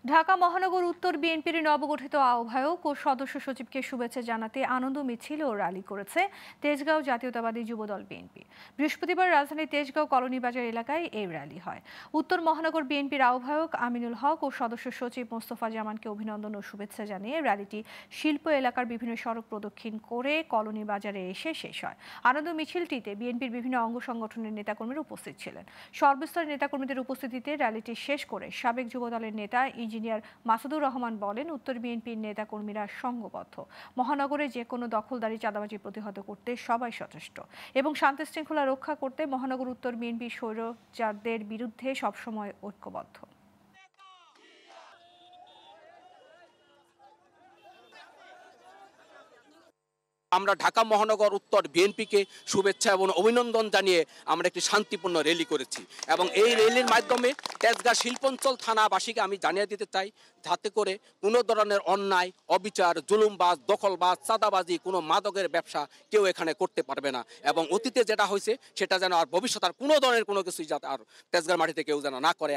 ঢাকা মহানগর উত্তর বিএনপির নবগঠিত আহ্বায়ক ও সদস্য সচিবকে শুভেচ্ছা জানাতে আনন্দ মিছিল ও র্যালি করেছে তেজগাঁও জাতীয়তাবাদী যুবদল বিএনপি। বৃহস্পতিবার রাজধানীর তেজগাঁও কলোনি বাজার এলাকায় এই র্যালি হয়। উত্তর মহানগর বিএনপির আহ্বায়ক আমিনুল হক ও সদস্য সচিব মোস্তফা জামানকে অভিনন্দন ও শুভেচ্ছা জানিয়ে র্যালিটি শিল্প এলাকার বিভিন্ন সড়ক প্রদক্ষিণ করে কলোনি বাজারে এসে শেষ হয়। আনন্দ মিছিলটিতে বিএনপির বিভিন্ন অঙ্গ সংগঠনের নেতাকর্মীরা উপস্থিত ছিলেন। সর্বস্তরের নেতাকর্মীদের উপস্থিতিতে র্যালিটি শেষ করে সাবেক যুবদলের নেতা ইঞ্জিনিয়ার মাসুদুর রহমান বলেন, উত্তর বিএনপির নেতাকর্মীরা সংঘবদ্ধ। মহানগরে যে কোনো দখলদারি, চাঁদাবাজি প্রতিহত করতে সবাই সচেষ্ট এবং শান্তি শৃঙ্খলা রক্ষা করতে মহানগর উত্তর বিএনপি স্বৈরাচারদের বিরুদ্ধে সবসময় ঐক্যবদ্ধ। আমরা ঢাকা মহানগর উত্তর বিএনপিকে শুভেচ্ছা এবং অভিনন্দন জানিয়ে আমরা একটি শান্তিপূর্ণ র্যালি করেছি এবং এই র্যালির মাধ্যমে তেজগাঁ শিল্পাঞ্চল থানাবাসীকে আমি জানিয়ে দিতে চাই, যাতে করে কোনো ধরনের অন্যায়, অবিচার, জুলুমবাজ, দখলবাজ, চাঁদাবাজি, কোনো মাদকের ব্যবসা কেউ এখানে করতে পারবে না এবং অতীতে যেটা হয়েছে সেটা যেন আর ভবিষ্যৎ আর কোনো ধরনের কোনো কিছুই যাতে আর তেজগাঁর মাটিতে কেউ যেন না করে।